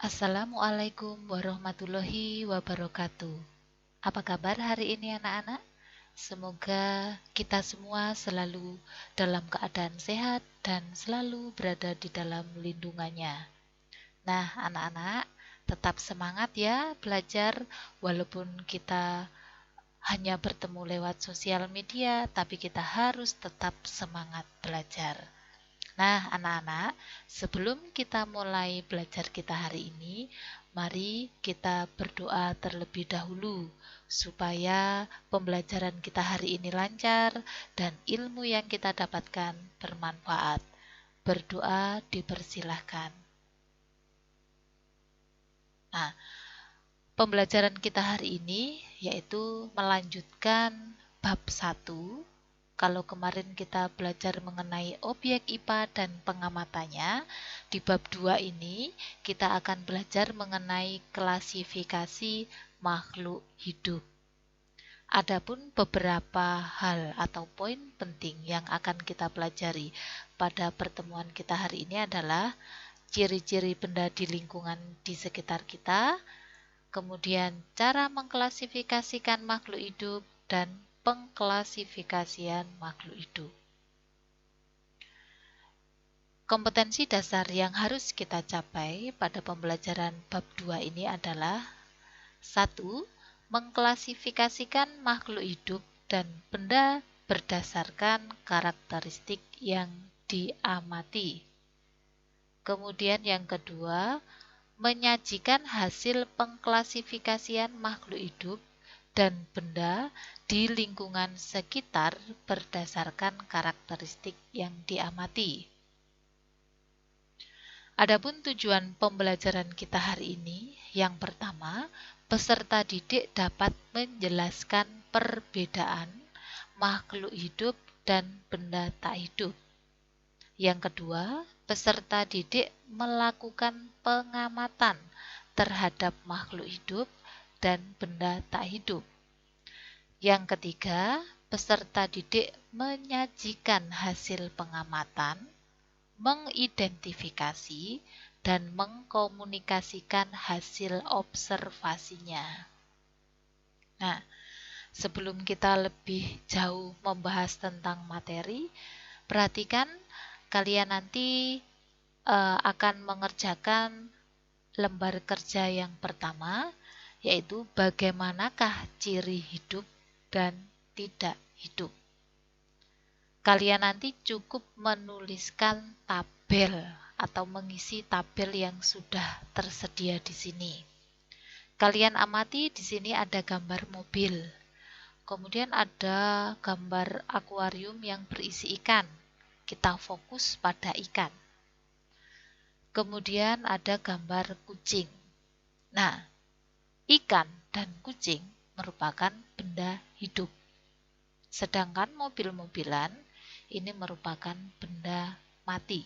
Assalamualaikum warahmatullahi wabarakatuh. Apa kabar hari ini anak-anak? Semoga kita semua selalu dalam keadaan sehat dan selalu berada di dalam lindungannya. Nah, anak-anak, tetap semangat ya belajar walaupun kita hanya bertemu lewat sosial media, tapi kita harus tetap semangat belajar. Nah, anak-anak, sebelum kita mulai belajar kita hari ini, mari kita berdoa terlebih dahulu supaya pembelajaran kita hari ini lancar dan ilmu yang kita dapatkan bermanfaat. Berdoa dipersilahkan. Nah, pembelajaran kita hari ini yaitu melanjutkan bab 1. Kalau kemarin kita belajar mengenai objek IPA dan pengamatannya, di bab 2 ini kita akan belajar mengenai klasifikasi makhluk hidup. Adapun beberapa hal atau poin penting yang akan kita pelajari pada pertemuan kita hari ini adalah ciri-ciri benda di lingkungan di sekitar kita, kemudian cara mengklasifikasikan makhluk hidup dan pengklasifikasian makhluk hidup. Kompetensi dasar yang harus kita capai pada pembelajaran bab 2 ini adalah 1. Mengklasifikasikan makhluk hidup dan benda berdasarkan karakteristik yang diamati. Kemudian yang kedua, menyajikan hasil pengklasifikasian makhluk hidup dan benda di lingkungan sekitar berdasarkan karakteristik yang diamati. Adapun tujuan pembelajaran kita hari ini, yang pertama, peserta didik dapat menjelaskan perbedaan makhluk hidup dan benda tak hidup. Yang kedua, peserta didik melakukan pengamatan terhadap makhluk hidup dan benda tak hidup. Yang ketiga, peserta didik menyajikan hasil pengamatan, mengidentifikasi, dan mengkomunikasikan hasil observasinya. Nah, sebelum kita lebih jauh membahas tentang materi, perhatikan kalian nanti akan mengerjakan lembar kerja yang pertama, yaitu bagaimanakah ciri hidup dan tidak hidup. Kalian nanti cukup menuliskan tabel atau mengisi tabel yang sudah tersedia di sini. Kalian amati di sini ada gambar mobil. Kemudian ada gambar akuarium yang berisi ikan. Kita fokus pada ikan. Kemudian ada gambar kucing. Nah, ikan dan kucing merupakan benda hidup. Sedangkan mobil-mobilan ini merupakan benda mati.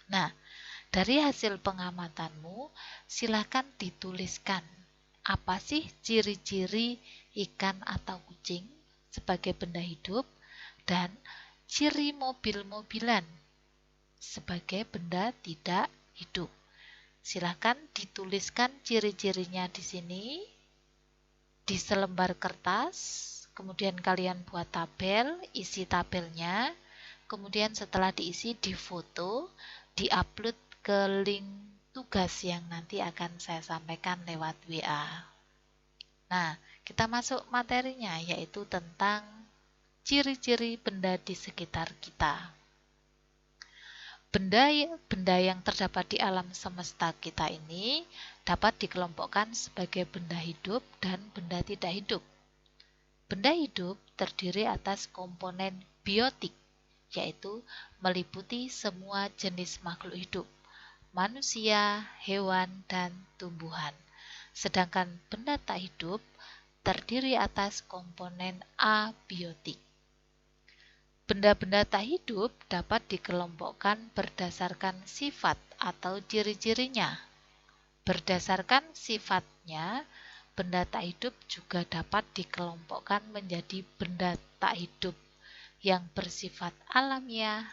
Nah, dari hasil pengamatanmu, silakan dituliskan apa sih ciri-ciri ikan atau kucing sebagai benda hidup dan ciri mobil-mobilan sebagai benda tidak hidup. Silakan dituliskan ciri-cirinya di sini di selembar kertas. Kemudian kalian buat tabel, isi tabelnya. Kemudian setelah diisi, difoto, diupload ke link tugas yang nanti akan saya sampaikan lewat WA. Nah, kita masuk materinya, yaitu tentang ciri-ciri benda di sekitar kita. Benda yang terdapat di alam semesta kita ini dapat dikelompokkan sebagai benda hidup dan benda tidak hidup. Benda hidup terdiri atas komponen biotik, yaitu meliputi semua jenis makhluk hidup, manusia, hewan, dan tumbuhan. Sedangkan benda tak hidup terdiri atas komponen abiotik. Benda-benda tak hidup dapat dikelompokkan berdasarkan sifat atau ciri-cirinya. Berdasarkan sifatnya, benda tak hidup juga dapat dikelompokkan menjadi benda tak hidup yang bersifat alamiah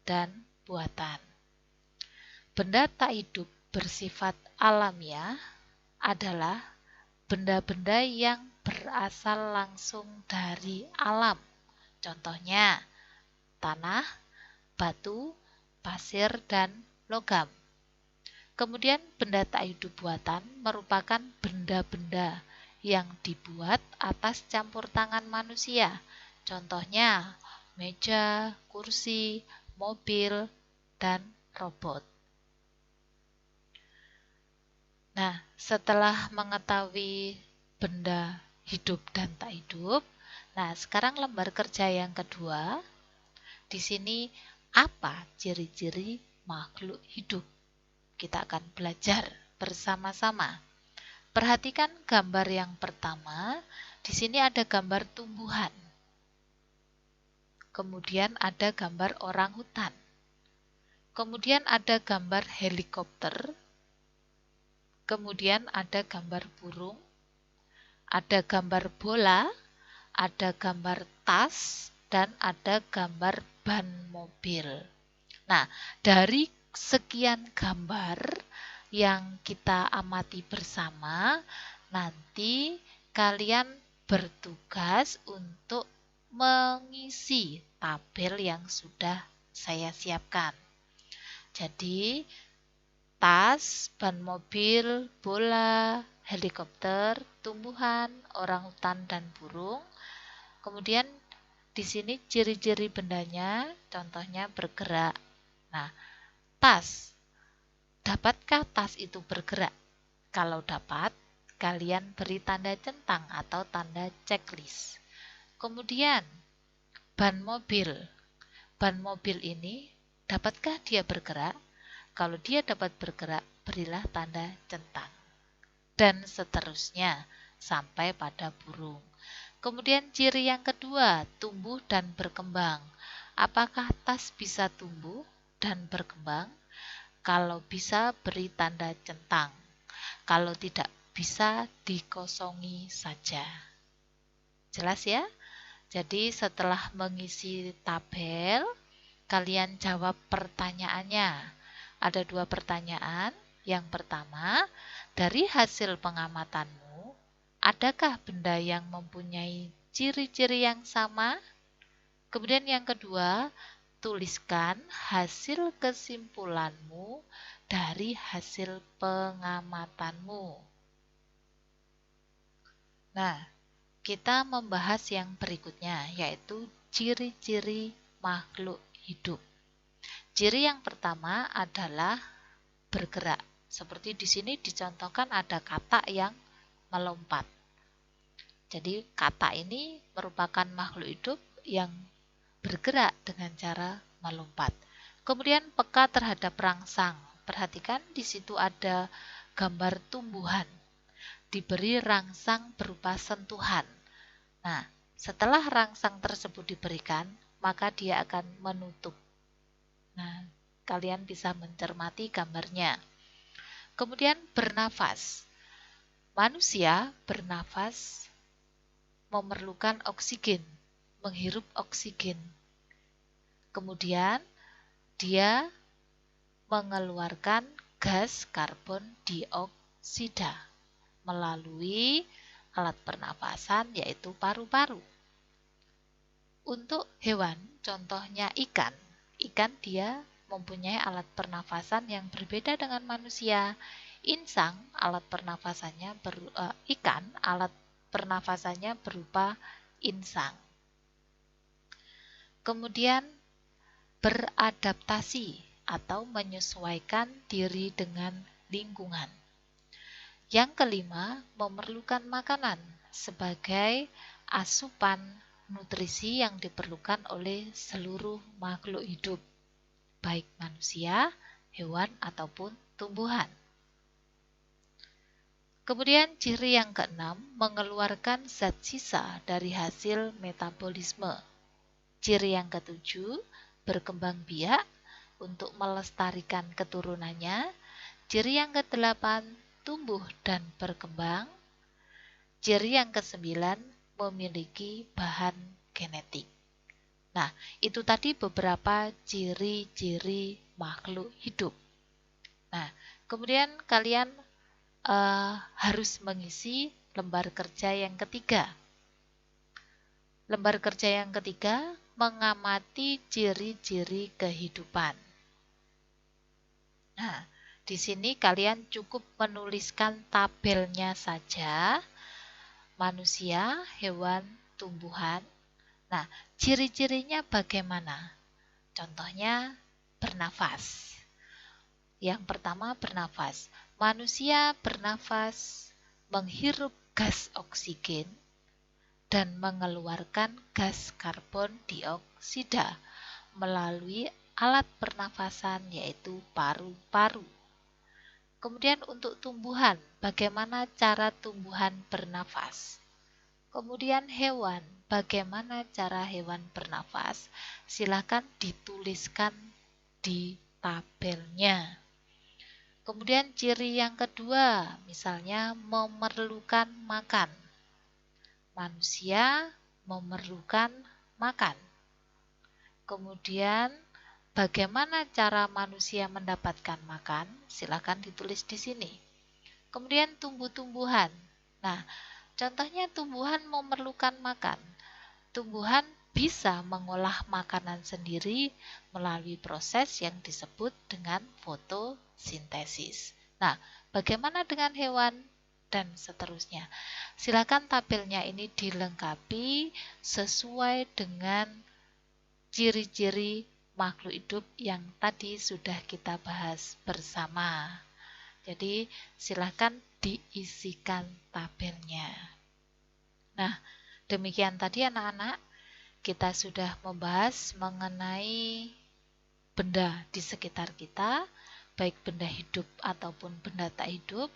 dan buatan. Benda tak hidup bersifat alamiah adalah benda-benda yang berasal langsung dari alam. Contohnya, tanah, batu, pasir, dan logam. Kemudian benda tak hidup buatan merupakan benda-benda yang dibuat atas campur tangan manusia. Contohnya, meja, kursi, mobil, dan robot. Nah, setelah mengetahui benda hidup dan tak hidup, nah sekarang lembar kerja yang kedua. Di sini apa ciri-ciri makhluk hidup? Kita akan belajar bersama-sama. Perhatikan gambar yang pertama. Di sini ada gambar tumbuhan. Kemudian ada gambar orang hutan. Kemudian ada gambar helikopter. Kemudian ada gambar burung. Ada gambar bola. Ada gambar tas. Dan ada gambar ban mobil. Nah, dari sekian gambar yang kita amati bersama, nanti kalian bertugas untuk mengisi tabel yang sudah saya siapkan. Jadi, tas, ban mobil, bola, helikopter, tumbuhan, orang hutan, dan burung. Kemudian di sini ciri-ciri bendanya, contohnya bergerak. Nah, tas. Dapatkah tas itu bergerak? Kalau dapat, kalian beri tanda centang atau tanda checklist. Kemudian, ban mobil. Ban mobil ini, dapatkah dia bergerak? Kalau dia dapat bergerak, berilah tanda centang. Dan seterusnya, sampai pada burung. Kemudian ciri yang kedua, tumbuh dan berkembang. Apakah tas bisa tumbuh dan berkembang? Kalau bisa, beri tanda centang. Kalau tidak bisa, dikosongi saja. Jelas ya? Jadi setelah mengisi tabel, kalian jawab pertanyaannya. Ada 2 pertanyaan. Yang pertama, dari hasil pengamatanmu, adakah benda yang mempunyai ciri-ciri yang sama? Kemudian yang kedua, tuliskan hasil kesimpulanmu dari hasil pengamatanmu. Nah, kita membahas yang berikutnya, yaitu ciri-ciri makhluk hidup. Ciri yang pertama adalah bergerak. Seperti di sini dicontohkan ada katak yang melompat. Jadi katak ini merupakan makhluk hidup yang bergerak dengan cara melompat. Kemudian peka terhadap rangsang. Perhatikan di situ ada gambar tumbuhan. Diberi rangsang berupa sentuhan. Nah, setelah rangsang tersebut diberikan, maka dia akan menutup. Nah, kalian bisa mencermati gambarnya. Kemudian bernafas. Manusia bernafas memerlukan oksigen, menghirup oksigen. Kemudian dia mengeluarkan gas karbon dioksida melalui alat pernafasan yaitu paru-paru. Untuk hewan, contohnya ikan. Ikan dia mempunyai alat pernafasan yang berbeda dengan manusia. Insang, ikan, alat pernafasannya berupa insang. Kemudian beradaptasi atau menyesuaikan diri dengan lingkungan. Yang kelima, memerlukan makanan sebagai asupan nutrisi yang diperlukan oleh seluruh makhluk hidup, baik manusia, hewan, ataupun tumbuhan. Kemudian ciri yang keenam, mengeluarkan zat sisa dari hasil metabolisme. Ciri yang ketujuh, berkembang biak untuk melestarikan keturunannya. Ciri yang kedelapan, tumbuh dan berkembang. Ciri yang kesembilan, memiliki bahan genetik. Nah, itu tadi beberapa ciri-ciri makhluk hidup. Nah, Kemudian kalian harus mengisi lembar kerja yang ketiga. Lembar kerja yang ketiga, mengamati ciri-ciri kehidupan. Nah, di sini kalian cukup menuliskan tabelnya saja, manusia, hewan, tumbuhan. Nah, ciri-cirinya bagaimana? Contohnya bernafas. Yang pertama bernafas. Manusia bernafas menghirup gas oksigen dan mengeluarkan gas karbon dioksida melalui alat pernafasan yaitu paru-paru. Kemudian untuk tumbuhan, bagaimana cara tumbuhan bernafas? Kemudian hewan, bagaimana cara hewan bernafas? Silakan dituliskan di tabelnya. Kemudian ciri yang kedua, misalnya memerlukan makan. Manusia memerlukan makan. Kemudian bagaimana cara manusia mendapatkan makan? Silakan ditulis di sini. Kemudian tumbuh-tumbuhan. Nah, contohnya tumbuhan memerlukan makan. Tumbuhan bisa mengolah makanan sendiri melalui proses yang disebut dengan fotosintesis. Nah, bagaimana dengan hewan? Dan seterusnya. Silakan tabelnya ini dilengkapi sesuai dengan ciri-ciri makhluk hidup yang tadi sudah kita bahas bersama. Jadi, silakan diisikan tabelnya. Nah, demikian tadi anak-anak, kita sudah membahas mengenai benda di sekitar kita, baik benda hidup ataupun benda tak hidup,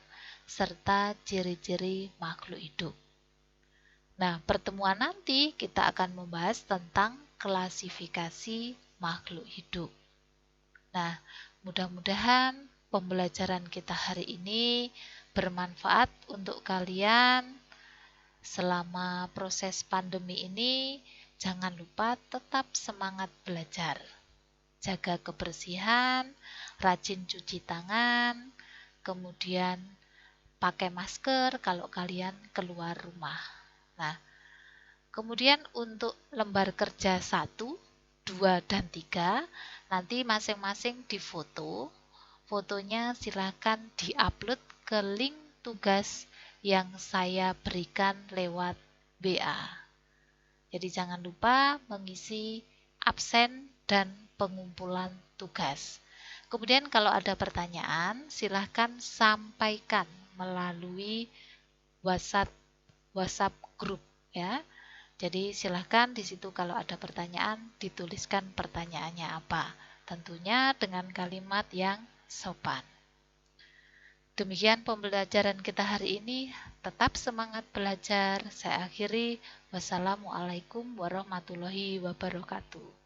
serta ciri-ciri makhluk hidup. Nah, pertemuan nanti kita akan membahas tentang klasifikasi makhluk hidup. Nah, mudah-mudahan pembelajaran kita hari ini bermanfaat untuk kalian. Selama proses pandemi ini, jangan lupa tetap semangat belajar. Jaga kebersihan, rajin cuci tangan, kemudian pakai masker kalau kalian keluar rumah. Nah, kemudian untuk lembar kerja 1, 2, dan 3, nanti masing-masing difoto. Fotonya silakan diupload ke link tugas yang saya berikan lewat WA. Jadi jangan lupa mengisi absen dan pengumpulan tugas. Kemudian kalau ada pertanyaan, silahkan sampaikan melalui WhatsApp grup ya. Jadi silahkan di situ kalau ada pertanyaan dituliskan pertanyaannya apa. Tentunya dengan kalimat yang sopan. Demikian pembelajaran kita hari ini. Tetap semangat belajar. Saya akhiri. Wassalamualaikum warahmatullahi wabarakatuh.